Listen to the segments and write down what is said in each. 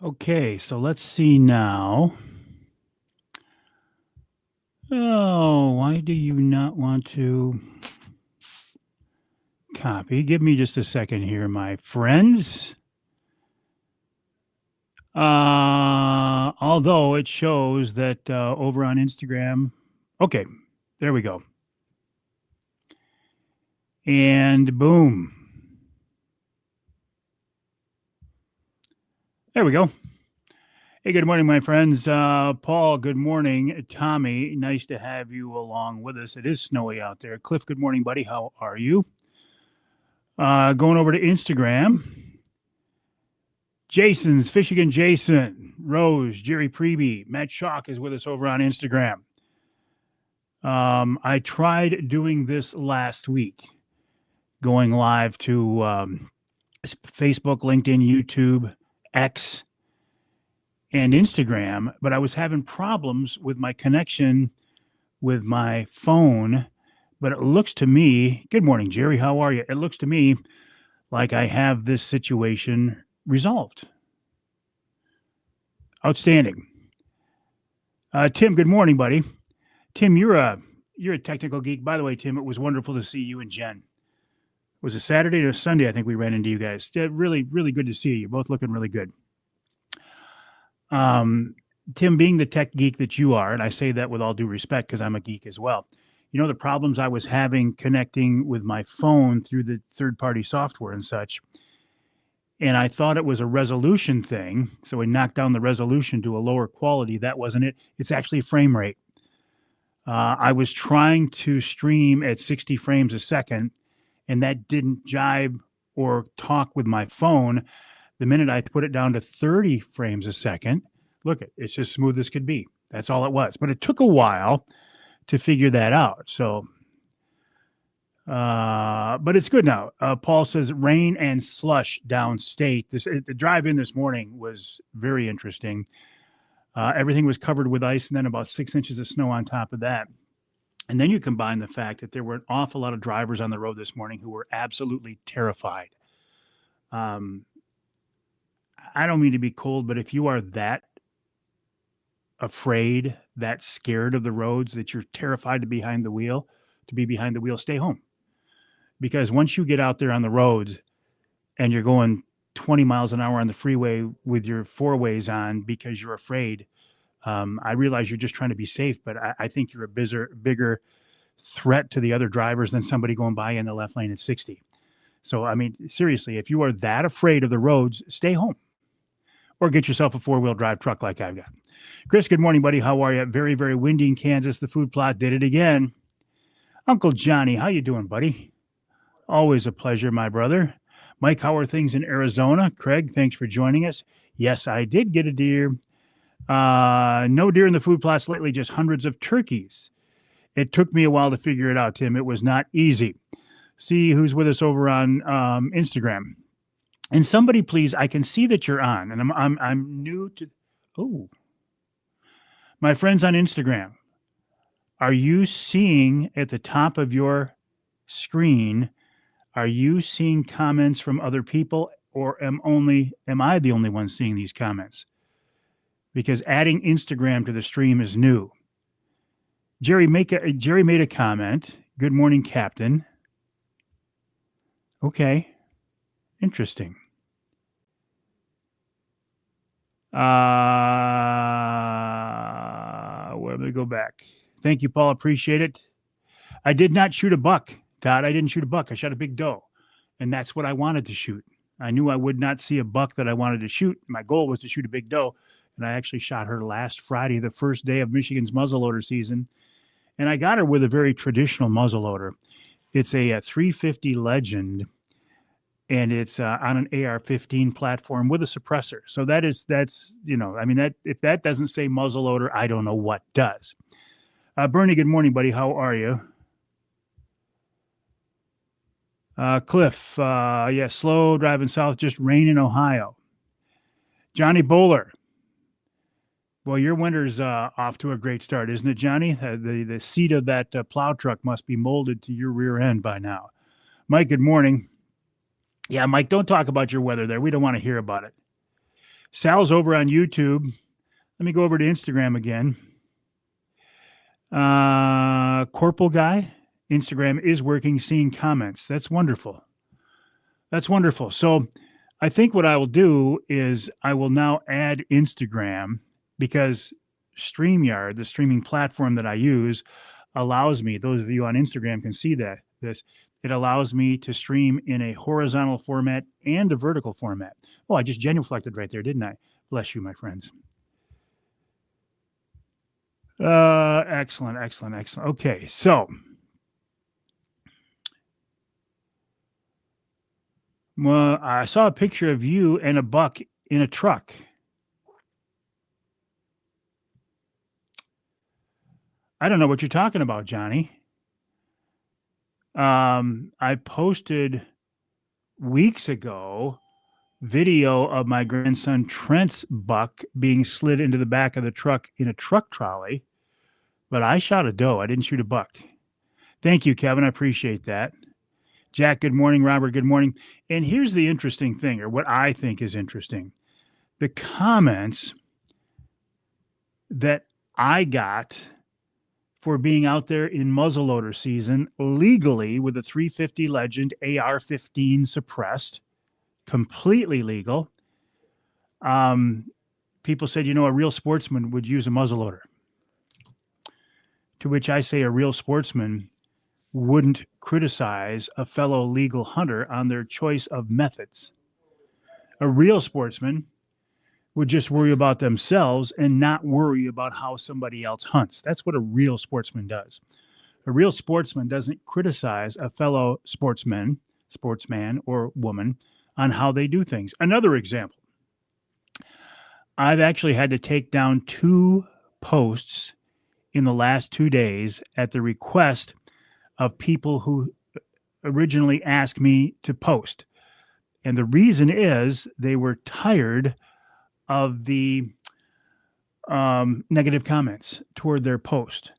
Okay, so let's see now. Oh, why do you not want to copy? Give me just a second here, my friends. Although it shows that over on Instagram. Okay, there we go. And boom. There we go. Hey, good morning, my friends. Paul, good morning. Tommy, nice to have you along with us. It is snowy out there. Cliff, good morning, buddy. How are you? Going over to Instagram. Jason's Fishing Jason, Rose, Jerry Preby, Matt Schock is with us over on Instagram. I tried doing this last week, going live to Facebook, LinkedIn, YouTube, X, and Instagram, but I was having problems with my connection with my phone. But it looks to me, good morning, Jerry. How are you? It looks to me like I have this situation resolved. Outstanding. Tim, good morning, buddy. Tim, you're a technical geek. By the way, Tim, it was wonderful to see you and Jen. Was it Saturday or Sunday? I think we ran into you guys. Really, really good to see you. You're both looking really good. Tim, being the tech geek that you are, and I say that with all due respect because I'm a geek as well. You know the problems I was having connecting with my phone through the third-party software and such. And I thought it was a resolution thing. So we knocked down the resolution to a lower quality. That wasn't it. It's actually frame rate. I was trying to stream at 60 frames a second, and that didn't jibe or talk with my phone. The minute I put it down to 30 frames a second, look, it's just smooth as could be. That's all it was. But it took a while to figure that out. So, but it's good now. Paul says rain and slush downstate. The drive in this morning was very interesting. Everything was covered with ice and then about 6 inches of snow on top of that. And then you combine the fact that there were an awful lot of drivers on the road this morning who were absolutely terrified. I don't mean to be cold, but if you are that afraid, that scared of the roads, that you're terrified to be behind the wheel, stay home. Because once you get out there on the roads and you're going 20 miles an hour on the freeway with your four ways on because you're afraid, I realize you're just trying to be safe, but I think you're a bigger threat to the other drivers than somebody going by in the left lane at 60. So, I mean, seriously, if you are that afraid of the roads, stay home or get yourself a four-wheel drive truck like I've got. Chris, good morning, buddy. How are you? Very, very windy in Kansas. The food plot did it again. Uncle Johnny, how you doing, buddy? Always a pleasure, my brother. Mike, how are things in Arizona? Craig, thanks for joining us. Yes, I did get a deer. No deer in the food plots lately, just hundreds of turkeys. It took me a while to figure it out, Tim. It was not easy. See who's with us over on Instagram. And somebody, please, I can see that you're on, and I'm new to. Oh, my friends on Instagram, are you seeing at the top of your screen? Are you seeing comments from other people, or am I the only one seeing these comments? Because adding Instagram to the stream is new. Jerry made a comment. Good morning, Captain. Okay, interesting. Where do we go back? Thank you, Paul. Appreciate it. I did not shoot a buck, Todd. I didn't shoot a buck. I shot a big doe, and that's what I wanted to shoot. I knew I would not see a buck that I wanted to shoot. My goal was to shoot a big doe, and I actually shot her last Friday, the first day of Michigan's muzzleloader season, and I got her with a very traditional muzzleloader. It's a 350 Legend, and it's on an AR-15 platform with a suppressor. So that's that if that doesn't say muzzleloader, I don't know what does. Bernie, good morning, buddy. How are you? Cliff, slow driving south, just rain in Ohio. Johnny Bowler. Well, your winter's off to a great start, isn't it, Johnny? The seat of that plow truck must be molded to your rear end by now. Mike, good morning. Yeah, Mike, don't talk about your weather there. We don't want to hear about it. Sal's over on YouTube. Let me go over to Instagram again. Corporal Guy, Instagram is working, seeing comments. That's wonderful. That's wonderful. So I think what I will do is I will now add Instagram, because StreamYard, the streaming platform that I use, allows me, those of you on Instagram can see it allows me to stream in a horizontal format and a vertical format. Oh, I just genuflected right there, didn't I? Bless you, my friends. Excellent. Okay, so well, I saw a picture of you and a buck in a truck. I don't know what you're talking about, Johnny. I posted weeks ago video of my grandson Trent's buck being slid into the back of the truck in a truck trolley, but I shot a doe. I didn't shoot a buck. Thank you, Kevin. I appreciate that. Jack, good morning. Robert, good morning. And here's the interesting thing, or what I think is interesting. The comments that I got for being out there in muzzleloader season legally with a 350 Legend AR-15 suppressed, completely legal. People said, a real sportsman would use a muzzleloader. To which I say a real sportsman wouldn't criticize a fellow legal hunter on their choice of methods. A real sportsman would just worry about themselves and not worry about how somebody else hunts. That's what a real sportsman does. A real sportsman doesn't criticize a fellow sportsman or woman on how they do things. Another example, I've actually had to take down 2 posts in the last 2 days at the request of people who originally asked me to post. And the reason is they were tired of the negative comments toward their post.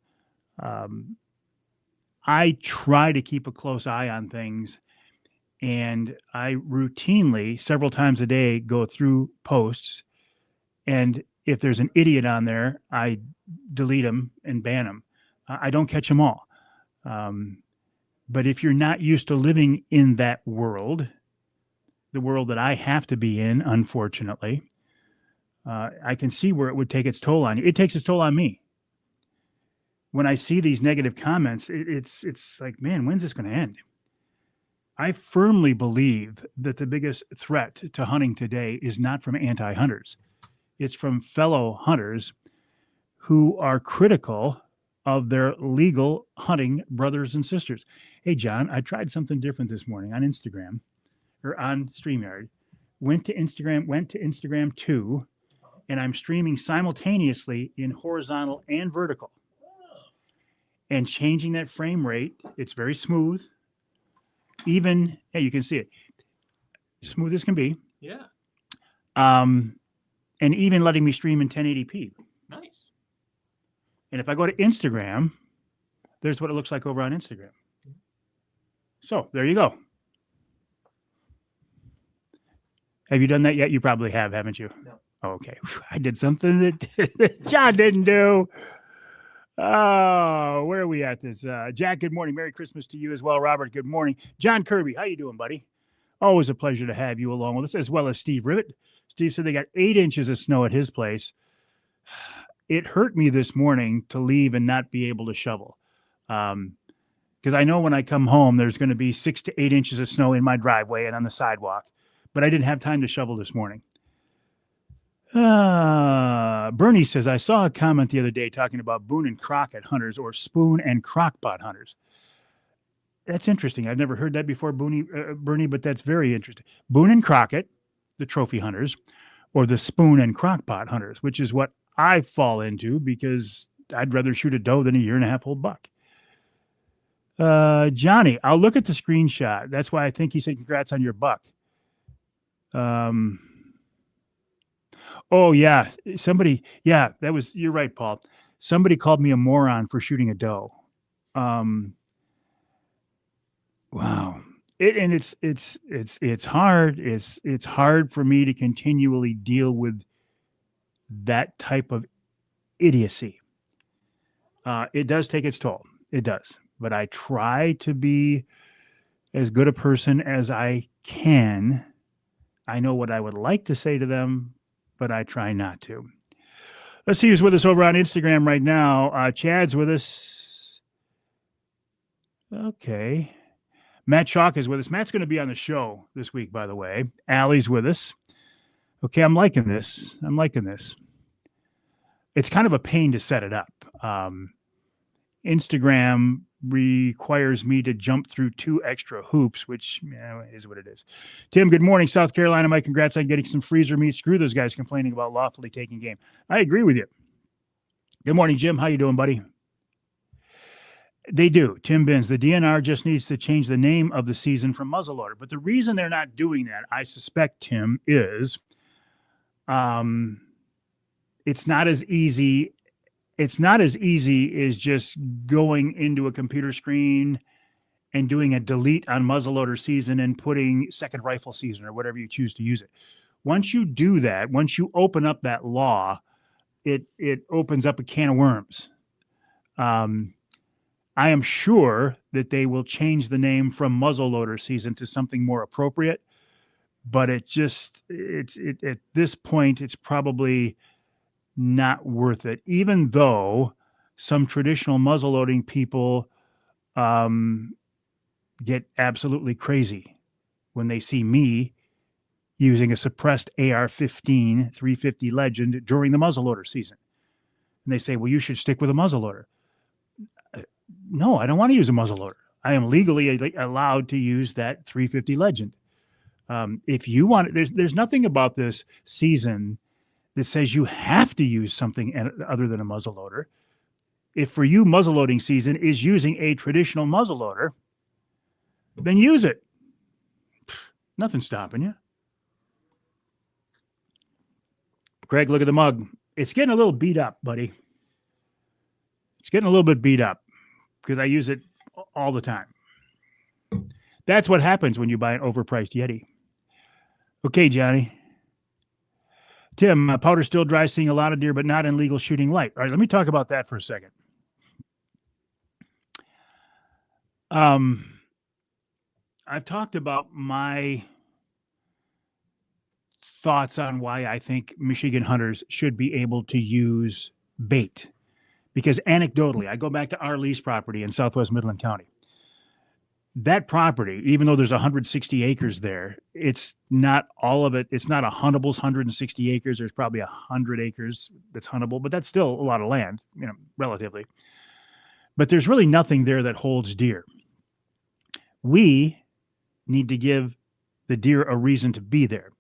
I try to keep a close eye on things, and I routinely, several times a day, go through posts. And if there's an idiot on there, I delete them and ban them. I don't catch them all. But if you're not used to living in that world, the world that I have to be in, unfortunately, I can see where it would take its toll on you. It takes its toll on me. When I see these negative comments, it's like, man, when's this going to end? I firmly believe that the biggest threat to hunting today is not from anti-hunters. It's from fellow hunters who are critical of their legal hunting brothers and sisters. Hey, John, I tried something different this morning on Instagram or on StreamYard. Went to Instagram 2, and I'm streaming simultaneously in horizontal and vertical. And changing that frame rate, it's very smooth. Even, hey, you can see it. Smooth as can be. Yeah. And even letting me stream in 1080p. Nice. And if I go to Instagram, there's what it looks like over on Instagram. So there you go. Have you done that yet? You probably have, haven't you? No. Okay. I did something that John didn't do. Oh, where are we at this? Jack, good morning. Merry Christmas to you as well. Robert, good morning. John Kirby, how you doing, buddy? Always a pleasure to have you along with us, as well as Steve Rivet. Steve said they got 8 inches of snow at his place. It hurt me this morning to leave and not be able to shovel. Because I know when I come home, there's going to be 6 to 8 inches of snow in my driveway and on the sidewalk. But I didn't have time to shovel this morning. Bernie says, I saw a comment the other day talking about Boone and Crockett hunters or spoon and crockpot hunters. That's interesting. I've never heard that before, Bernie, but that's very interesting. Boone and Crockett, the trophy hunters, or the spoon and crockpot hunters, which is what I fall into because I'd rather shoot a doe than a 1.5-year-old buck. Johnny, I'll look at the screenshot. That's why I think he said congrats on your buck. Oh, yeah. You're right, Paul. Somebody called me a moron for shooting a doe. Wow. And it's hard. It's hard for me to continually deal with that type of idiocy. It does take its toll. It does. But I try to be as good a person as I can. I know what I would like to say to them, but I try not to. Let's see who's with us over on Instagram right now. Chad's with us. Okay. Matt Chalk is with us. Matt's going to be on the show this week, by the way. Allie's with us. Okay, I'm liking this. It's kind of a pain to set it up. Instagram requires me to jump through 2 extra hoops, which is what it is. Tim, good morning. South Carolina, Mike, congrats on getting some freezer meat. Screw those guys complaining about lawfully taking game. I agree with you. Good morning, Jim. How you doing, buddy? They do. Tim Binns, the DNR just needs to change the name of the season from muzzleloader. But the reason they're not doing that, I suspect, Tim, is it's not as easy. It's not as easy as just going into a computer screen and doing a delete on muzzleloader season and putting second rifle season or whatever you choose to use it. Once you do that, once you open up that law, it opens up a can of worms. I am sure that they will change the name from muzzleloader season to something more appropriate, but at this point, it's probably not worth it, even though some traditional muzzleloading people get absolutely crazy when they see me using a suppressed AR-15 350 Legend during the muzzleloader season. And they say, well, you should stick with a muzzleloader. No, I don't want to use a muzzleloader. I am legally allowed to use that 350 Legend. If you want, there's nothing about this season that says you have to use something other than a muzzleloader. If for you muzzleloading season is using a traditional muzzleloader, then use it. Nothing's stopping you. Greg, look at the mug. It's getting a little beat up, buddy. It's getting a little bit beat up because I use it all the time. That's what happens when you buy an overpriced Yeti. Okay, Johnny. Tim, powder still dry, seeing a lot of deer, but not in legal shooting light. All right, let me talk about that for a second. I've talked about my thoughts on why I think Michigan hunters should be able to use bait. Because anecdotally, I go back to our lease property in Southwest Midland County. That property, even though there's 160 acres there, it's not all of it. It's not a huntable 160 acres. There's probably 100 acres that's huntable, but that's still a lot of land, relatively. But there's really nothing there that holds deer. We need to give the deer a reason to be there.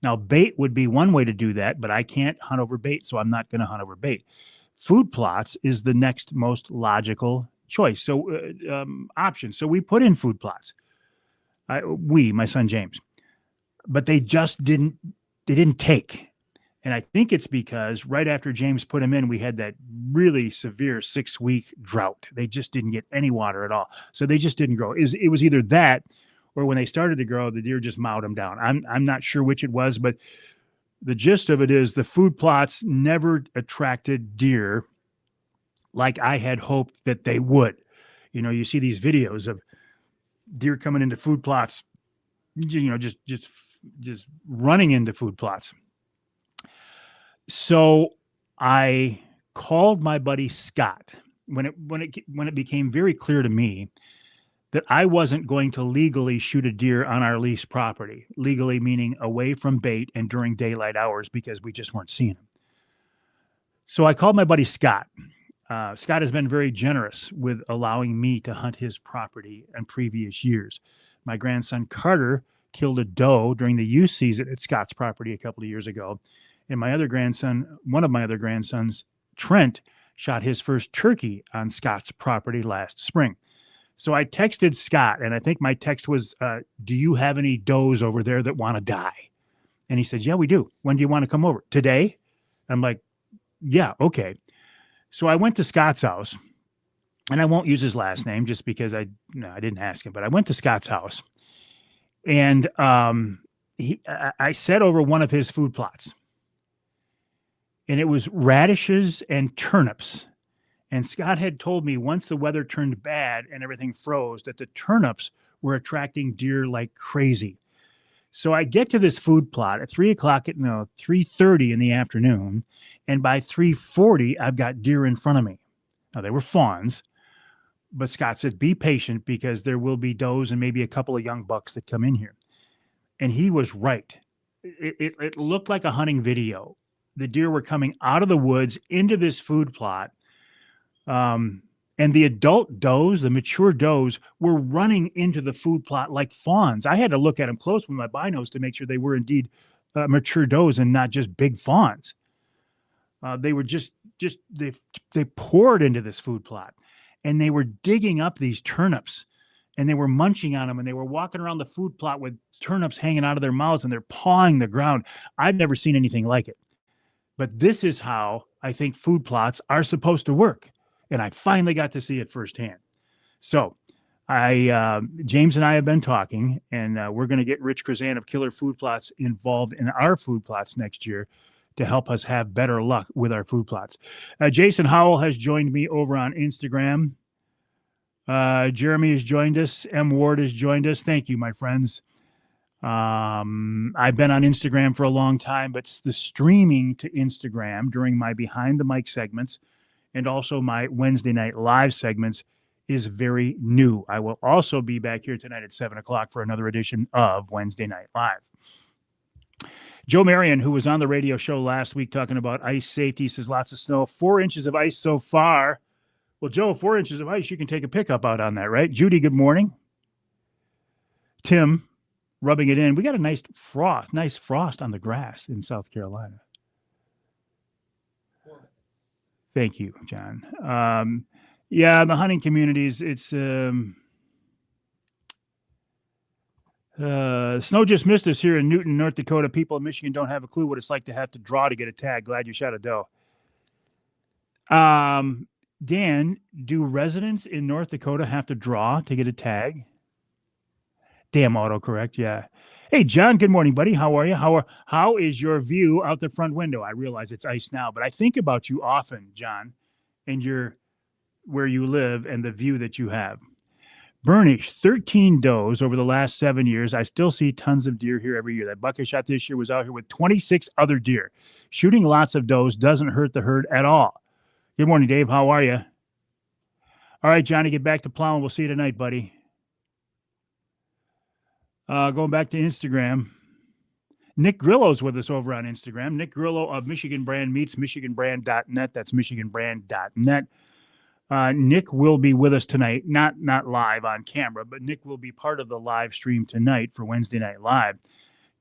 Now, bait would be one way to do that, but I can't hunt over bait, so I'm not going to hunt over bait. Food plots is the next most logical choice. So option. So we put in food plots. My son James, but they didn't take. And I think it's because right after James put them in, we had that really severe 6-week drought. They just didn't get any water at all. So they just didn't grow. It was either that or when they started to grow, the deer just mowed them down. I'm not sure which it was, but the gist of it is the food plots never attracted deer like I had hoped that they would. You see these videos of deer coming into food plots, just running into food plots. So I called my buddy Scott when it became very clear to me that I wasn't going to legally shoot a deer on our lease property, legally meaning away from bait and during daylight hours because we just weren't seeing them. So I called my buddy Scott. Scott has been very generous with allowing me to hunt his property in previous years. My grandson Carter killed a doe during the youth season at Scott's property a couple of years ago. And one of my other grandsons, Trent, shot his first turkey on Scott's property last spring. So I texted Scott, and I think my text was, do you have any does over there that want to die? And he said, yeah, we do. When do you want to come over? Today? I'm like, yeah, okay. So I went to Scott's house, and I won't use his last name just because I didn't ask him, but I went to Scott's house, And I set over one of his food plots, and it was radishes and turnips. And Scott had told me once the weather turned bad and everything froze that the turnips were attracting deer like crazy. So I get to this food plot at 3:30 in the afternoon, and by 3:40 I've got deer in front of me. Now they were fawns, but Scott said, be patient because there will be does and maybe a couple of young bucks that come in here. And he was right. It looked like a hunting video. The deer were coming out of the woods into this food plot. And the adult does, the mature does, were running into the food plot like fawns. I had to look at them close with my binos to make sure they were indeed mature does and not just big fawns. They were they poured into this food plot, and they were digging up these turnips, and they were munching on them, and they were walking around the food plot with turnips hanging out of their mouths, and they're pawing the ground. I've never seen anything like it. But this is how I think food plots are supposed to work. And I finally got to see it firsthand. So James and I have been talking, and we're going to get Rich Krazan of Killer Food Plots involved in our food plots next year to help us have better luck with our food plots. Jason Howell has joined me over on Instagram. Jeremy has joined us. M. Ward has joined us. Thank you, my friends. I've been on Instagram for a long time, but the streaming to Instagram during my Behind the Mic segments and also my Wednesday night live segments is very new. I will also be back here tonight at 7:00 for another edition of Wednesday Night Live. Joe Marion, who was on the radio show last week talking about ice safety, says lots of snow, 4 inches of ice so far. Well, Joe, 4 inches of ice, you can take a pickup out on that, right? Judy, good morning. Tim, rubbing it in. We got a nice frost on the grass in South Carolina. Thank you, John. Yeah, the hunting communities, it's snow just missed us here in Newton, North Dakota. People in Michigan don't have a clue what it's like to have to draw to get a tag. Glad you shot a doe. Dan, do residents in North Dakota have to draw to get a tag? Damn autocorrect, yeah. Hey, John, good morning, buddy. How are you? How is your view out the front window? I realize it's ice now, but I think about you often, John, and where you live and the view that you have. Burnish, 13 does over the last 7 years. I still see tons of deer here every year. That buck I shot this year was out here with 26 other deer. Shooting lots of does doesn't hurt the herd at all. Good morning, Dave. How are you? All right, Johnny, get back to plowing. We'll see you tonight, buddy. Going back to Instagram, Nick Grillo's with us over on Instagram. Nick Grillo of Michigan Brand Meats, michiganbrand.net. That's michiganbrand.net. Nick will be with us tonight, not live on camera, but Nick will be part of the live stream tonight for Wednesday Night Live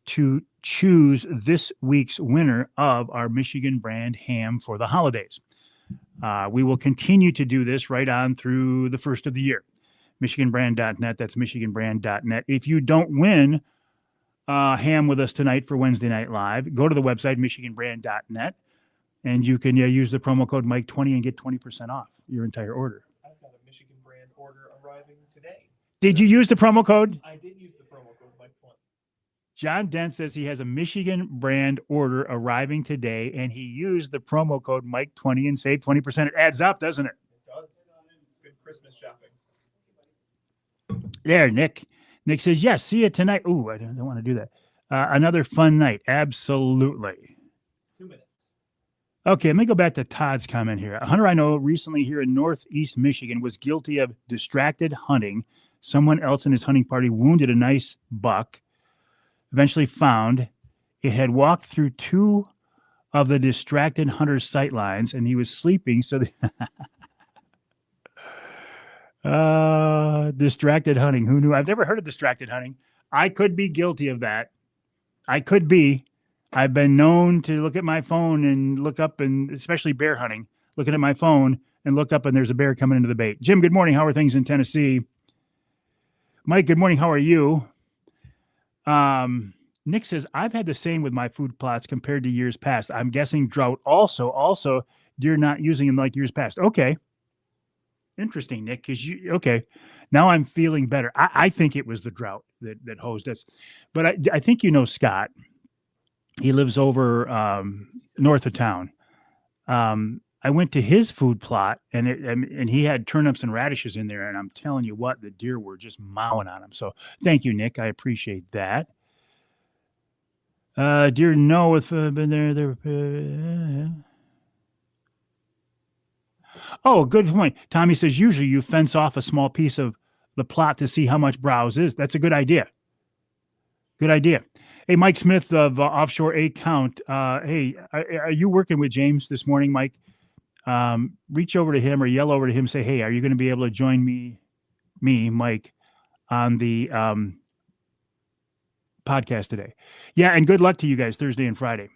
to choose this week's winner of our Michigan Brand ham for the holidays. We will continue to do this right on through the first of the year. michiganbrand.net. That's michiganbrand.net. If you don't win ham with us tonight for Wednesday Night Live, go to the website, michiganbrand.net, and you can use the promo code Mike20 and get 20% off your entire order. I've got a Michigan Brand order arriving today. Did you use the promo code? I did use the promo code Mike20. John Dent says he has a Michigan Brand order arriving today, and he used the promo code Mike20 and saved 20%. It adds up, doesn't it? It does. It's good Christmas shopping. There, Nick. Nick says, yes, see you tonight. Ooh, I don't want to do that. Another fun night. Absolutely. 2 minutes. Okay, let me go back to Todd's comment here. A hunter I know recently here in Northeast Michigan was guilty of distracted hunting. Someone else in his hunting party wounded a nice buck. Eventually found it had walked through 2 of the distracted hunter's sight lines, and he was sleeping. So distracted hunting. Who knew? I've never heard of distracted hunting. I could be guilty of that. I could be. I've been known to look at my phone and look up, and especially bear hunting, looking at my phone and look up and there's a bear coming into the bait. Jim, good morning. How are things in Tennessee? Mike, good morning. How are you? Nick says, I've had the same with my food plots compared to years past. I'm guessing drought also deer not using them like years past. Okay. Interesting, Nick, because okay. Now I'm feeling better. I think it was the drought. that hosed us. But I think you know Scott. He lives over north of town. I went to his food plot, and he had turnips and radishes in there, and I'm telling you what, the deer were just mowing on him. So thank you, Nick. I appreciate that. Deer, no, if been there. Oh, good point. Tommy says usually you fence off a small piece of the plot to see how much browse is. That's a good idea. Good idea. Hey, Mike Smith of Offshore A Count. Hey, are you working with James this morning, Mike? Reach over to him or yell over to him. Say, hey, are you going to be able to join me, Mike, on the podcast today? Yeah, and good luck to you guys Thursday and Friday.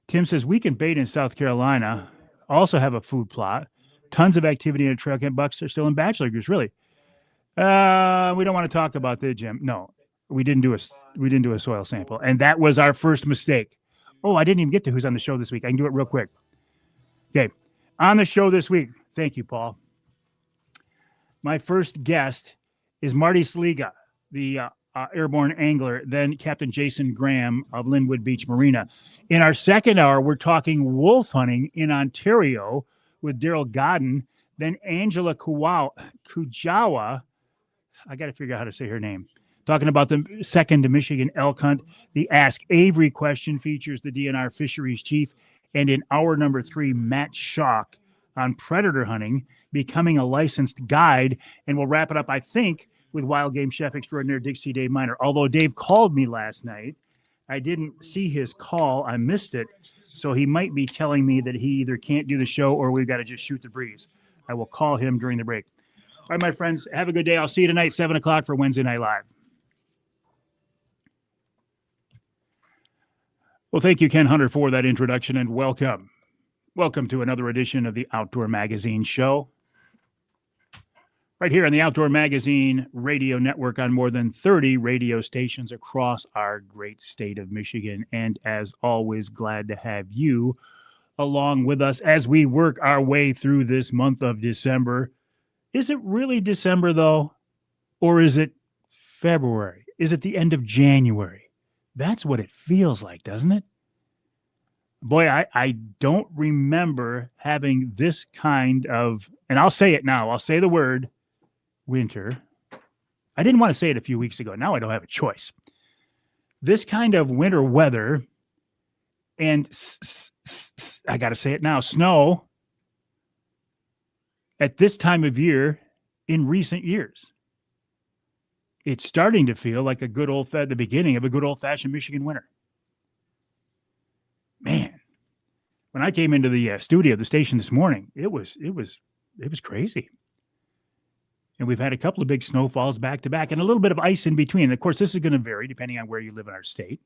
Tim says we can bait in South Carolina. Also have a food plot. Tons of activity in a trail camp. Bucks are still in bachelor groups. Really? We don't want to talk about that, Jim. No, we didn't do a soil sample, and that was our first mistake. Oh, I didn't even get to who's on the show this week. I can do it real quick. Okay, on the show this week. Thank you, Paul. My first guest is Marty Sliga, the airborne angler, then Captain Jason Graham of Linwood Beach Marina. In our second hour, we're talking wolf hunting in Ontario with Daryl Godden, then Angela Kujawa. I got to figure out how to say her name. Talking about the second Michigan elk hunt. The Ask Avery question features the DNR fisheries chief. And in hour number 3, Matt Schock on predator hunting, becoming a licensed guide. And we'll wrap it up, I think, with wild game chef extraordinaire Dixie Dave Miner. Although Dave called me last night, I didn't see his call. I missed it. So he might be telling me that he either can't do the show or we've got to just shoot the breeze. I will call him during the break. All right, my friends, have a good day. I'll see you tonight, 7 o'clock for Wednesday Night Live. Well, thank you, Ken Hunter, for that introduction, and welcome. Welcome to another edition of the Outdoor Magazine Show. Right here on the Outdoor Magazine radio network on more than 30 radio stations across our great state of Michigan. And as always, glad to have you along with us as we work our way through this month of December. Is it really December, though? Or is it February? Is it the end of January? That's what it feels like, doesn't it? Boy, I don't remember having this kind of, and I'll say it now, I'll say the word, winter. I didn't want to say it a few weeks ago. Now I don't have a choice. This kind of winter weather and I got to say it now, snow at this time of year in recent years. It's starting to feel like the beginning of a good old-fashioned Michigan winter. Man, when I came into the studio, the station this morning, it was crazy. And we've had a couple of big snowfalls back to back and a little bit of ice in between. And of course, this is going to vary depending on where you live in our state.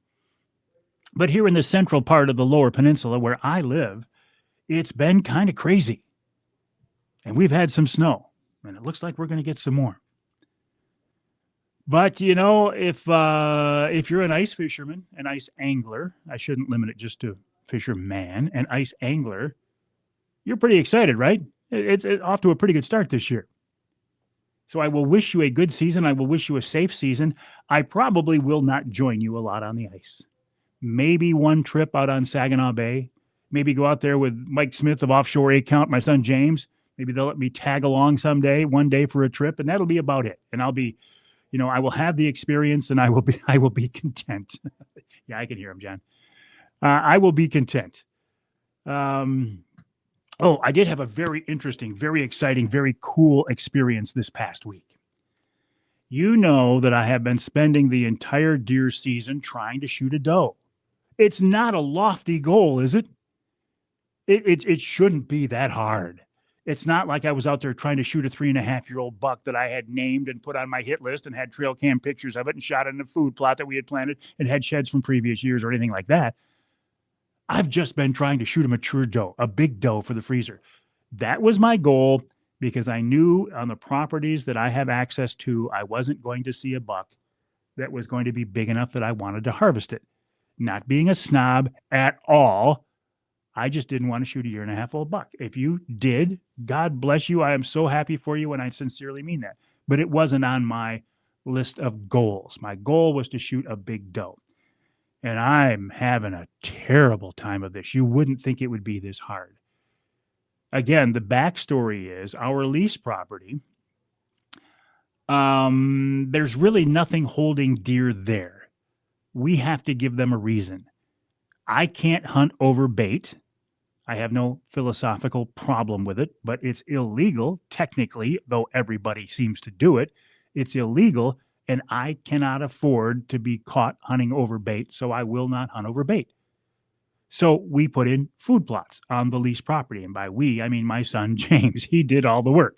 But here in the central part of the Lower Peninsula where I live, it's been kind of crazy. And we've had some snow, and it looks like we're going to get some more. But, you know, if you're an ice fisherman, an ice angler, I shouldn't limit it just to fisherman, an ice angler, you're pretty excited, right? It's off to a pretty good start this year. So I will wish you a good season. I will wish you a safe season. I probably will not join you a lot on the ice. Maybe one trip out on Saginaw Bay. Maybe go out there with Mike Smith of Offshore A Count, my son James. Maybe they'll let me tag along one day for a trip, and that'll be about it. And I'll be, I will have the experience, and I will be content. Yeah, I can hear him, John. I will be content. I did have a very interesting, very exciting, very cool experience this past week. You know that I have been spending the entire deer season trying to shoot a doe. It's not a lofty goal, is it? It shouldn't be that hard. It's not like I was out there trying to shoot a 3.5-year-old buck that I had named and put on my hit list and had trail cam pictures of it and shot it in a food plot that we had planted and had sheds from previous years or anything like that. I've just been trying to shoot a mature doe, a big doe for the freezer. That was my goal because I knew on the properties that I have access to, I wasn't going to see a buck that was going to be big enough that I wanted to harvest it. Not being a snob at all. I just didn't want to shoot a 1.5-year-old buck. If you did, God bless you. I am so happy for you, and I sincerely mean that. But it wasn't on my list of goals. My goal was to shoot a big doe. And I'm having a terrible time of this. You wouldn't think it would be this hard. Again, the backstory is our lease property. There's really nothing holding deer there. We have to give them a reason. I can't hunt over bait. I have no philosophical problem with it, but it's illegal technically, though everybody seems to do it. It's illegal, and I cannot afford to be caught hunting over bait, so I will not hunt over bait. So we put in food plots on the lease property. And by we, I mean my son, James. He did all the work.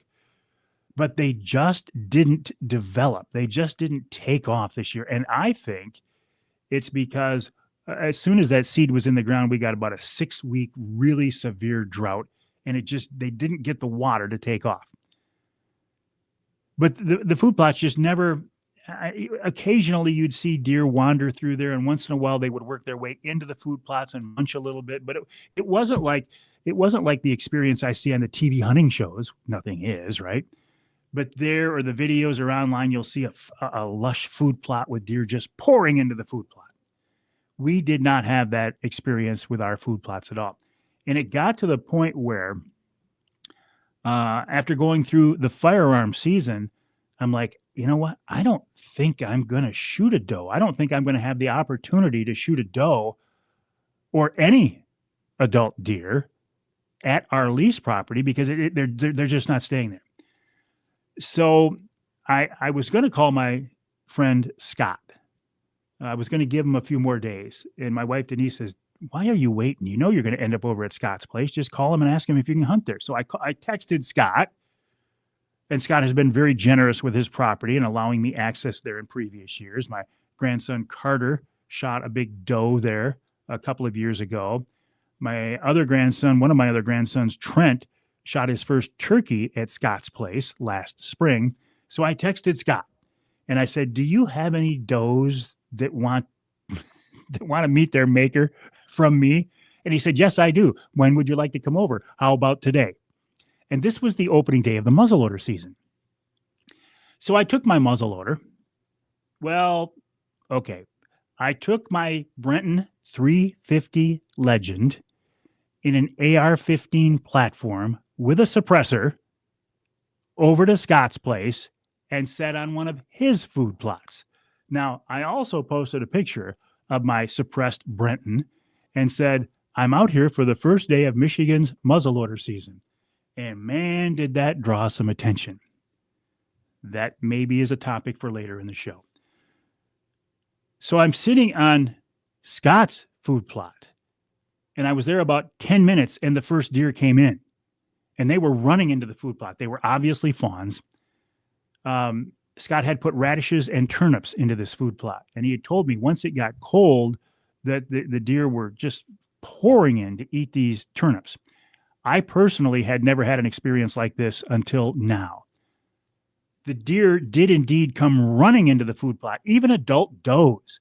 But they just didn't develop. They just didn't take off this year. And I think it's because as soon as that seed was in the ground, we got about a 6-week really severe drought. And they didn't get the water to take off. But the food plots just never, occasionally you'd see deer wander through there. And once in a while they would work their way into the food plots and munch a little bit. But it wasn't like the experience I see on the TV hunting shows. Nothing is, right? But there or the videos are online, you'll see a lush food plot with deer just pouring into the food plot. We did not have that experience with our food plots at all. And it got to the point where after going through the firearm season, I'm like, you know what? I don't think I'm going to shoot a doe. I don't think I'm going to have the opportunity to shoot a doe or any adult deer at our lease property because they're just not staying there. So I was going to call my friend Scott. I was going to give him a few more days. And my wife, Denise, says, why are you waiting? You know you're going to end up over at Scott's place. Just call him and ask him if you can hunt there. So I texted Scott. And Scott has been very generous with his property and allowing me access there in previous years. My grandson, Carter, shot a big doe there a couple of years ago. My other grandson, one of my other grandsons, Trent, shot his first turkey at Scott's place last spring. So I texted Scott and I said, do you have any does that want to meet their maker from me? And he said, yes, I do. When would you like to come over? How about today? And this was the opening day of the muzzleloader season. So I took my muzzleloader. Well, okay. I took my Brenton 350 Legend in an AR-15 platform with a suppressor over to Scott's place and set on one of his food plots. Now, I also posted a picture of my suppressed Brenton and said, I'm out here for the first day of Michigan's muzzleloader season. And man, did that draw some attention. That maybe is a topic for later in the show. So I'm sitting on Scott's food plot, and I was there about 10 minutes, and the first deer came in, and they were running into the food plot. They were obviously fawns. Scott had put radishes and turnips into this food plot, and he had told me once it got cold that the deer were just pouring in to eat these turnips. I personally had never had an experience like this until now. The deer did indeed come running into the food plot, even adult does.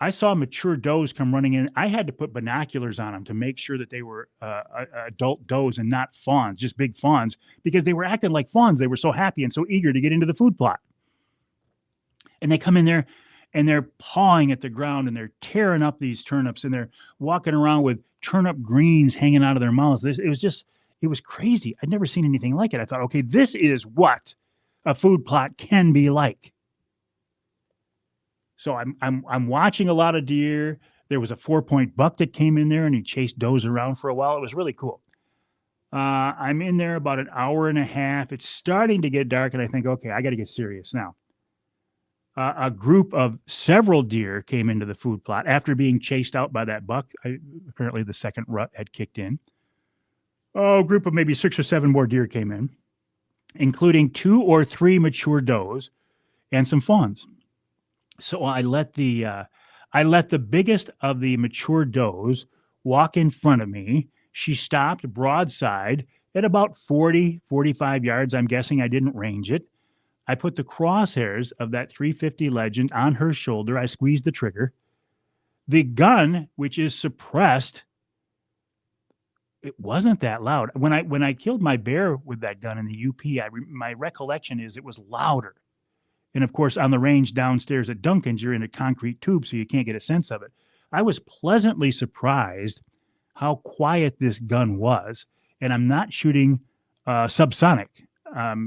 I saw mature does come running in. I had to put binoculars on them to make sure that they were adult does and not fawns, just big fawns, because they were acting like fawns. They were so happy and so eager to get into the food plot. And they come in there and they're pawing at the ground and they're tearing up these turnips and they're walking around with turnip greens hanging out of their mouths. It was crazy. I'd never seen anything like it. I thought, okay, this is what a food plot can be like. So I'm watching a lot of deer. There was a 4-point buck that came in there and he chased does around for a while. It was really cool. I'm in there about an hour and a half. It's starting to get dark and I think, okay, I got to get serious now. A group of several deer came into the food plot after being chased out by that buck. Apparently the second rut had kicked in. A group of maybe 6 or 7 more deer came in, including 2 or 3 mature does and some fawns. So I let the biggest of the mature does walk in front of me. She stopped broadside at about 40, 45 yards. I'm guessing I didn't range it. I put the crosshairs of that 350 Legend on her shoulder. I squeezed the trigger. The gun, which is suppressed, it wasn't that loud. When I killed my bear with that gun in the UP, my recollection is it was louder. And of course, on the range downstairs at Duncan's, you're in a concrete tube, so you can't get a sense of it. I was pleasantly surprised how quiet this gun was. And I'm not shooting subsonic,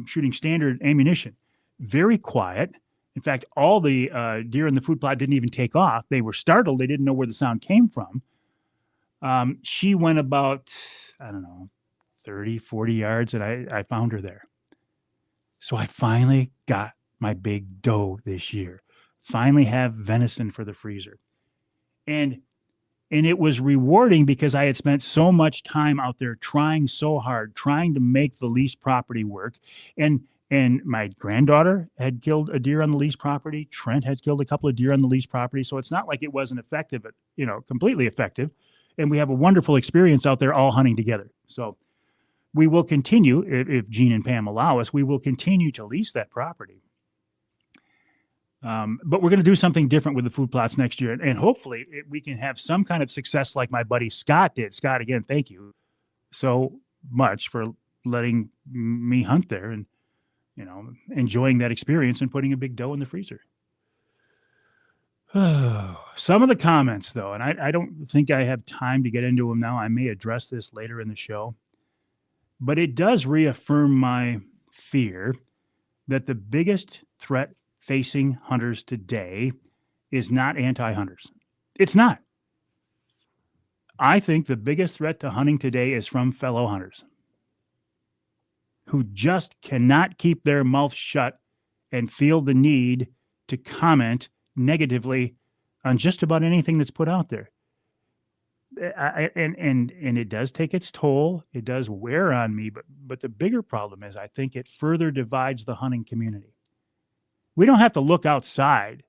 shooting standard ammunition. Very quiet. In fact, all the deer in the food plot didn't even take off. They were startled. They didn't know where the sound came from. She went about, I don't know, 30, 40 yards, and I found her there. So I finally got my big doe this year. Finally have venison for the freezer. And it was rewarding because I had spent so much time out there trying so hard, trying to make the lease property work. And my granddaughter had killed a deer on the lease property. Trent had killed a couple of deer on the lease property. So it's not like it wasn't effective, completely effective. And we have a wonderful experience out there all hunting together. So we will continue, if Gene and Pam allow us, we will continue to lease that property. But we're going to do something different with the food plots next year. And hopefully we can have some kind of success like my buddy Scott did. Scott, again, thank you so much for letting me hunt there and, enjoying that experience and putting a big doe in the freezer. Some of the comments, though, and I don't think I have time to get into them now. I may address this later in the show. But it does reaffirm my fear that the biggest threat facing hunters today is not anti-hunters. It's not. I think the biggest threat to hunting today is from fellow hunters who just cannot keep their mouth shut and feel the need to comment negatively on just about anything that's put out there. And it does take its toll. It does wear on me, but the bigger problem is I think it further divides the hunting community. We don't have to look outside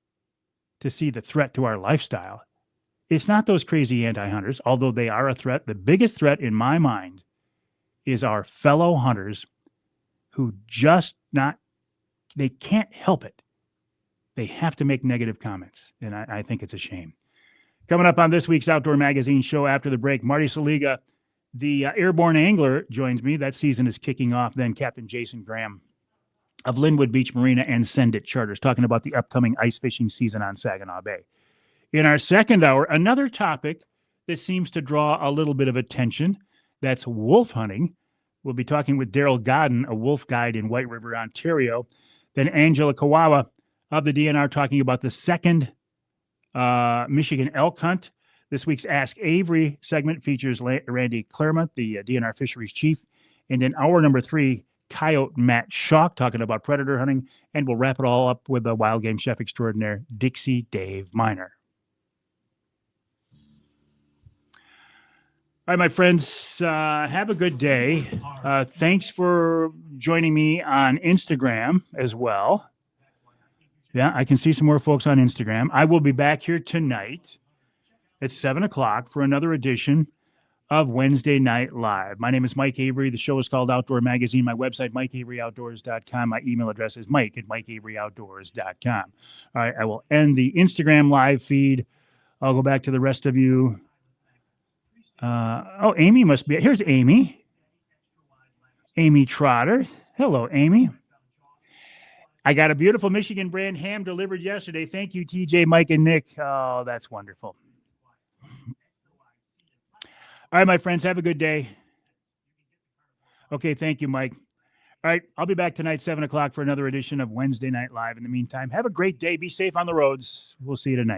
to see the threat to our lifestyle. It's not those crazy anti-hunters, although they are a threat. The biggest threat in my mind is our fellow hunters who they can't help it. They have to make negative comments, and I think it's a shame. Coming up on this week's Outdoor Magazine show after the break, Marty Saliga, the airborne angler, joins me. That season is kicking off. Then Captain Jason Graham of Linwood Beach Marina and Send It Charters, talking about the upcoming ice fishing season on Saginaw Bay. In our second hour, another topic that seems to draw a little bit of attention, that's wolf hunting. We'll be talking with Daryl Godden, a wolf guide in White River, Ontario. Then Angela Kawawa of the DNR talking about the second Michigan elk hunt. This week's Ask Avery segment features Randy Claremont, the DNR fisheries chief. And then hour number 3, Coyote Matt Schock talking about predator hunting. And we'll wrap it all up with the wild game chef extraordinaire, Dixie Dave Miner. All right, my friends, have a good day. Thanks for joining me on Instagram as well. Yeah, I can see some more folks on Instagram. I will be back here tonight at 7 o'clock for another edition of Wednesday Night Live. My name is Mike Avery. The show is called Outdoor Magazine. My website, MikeAveryOutdoors.com. My email address is mike@MikeAveryOutdoors.com. All right, I will end the Instagram live feed. I'll go back to the rest of you. Amy must be. Here's Amy. Amy Trotter. Hello, Amy. I got a beautiful Michigan brand ham delivered yesterday. Thank you, TJ, Mike, and Nick. Oh, that's wonderful. All right, my friends, have a good day. Okay, thank you, Mike. All right, I'll be back tonight, 7 o'clock, for another edition of Wednesday Night Live. In the meantime, have a great day. Be safe on the roads. We'll see you tonight.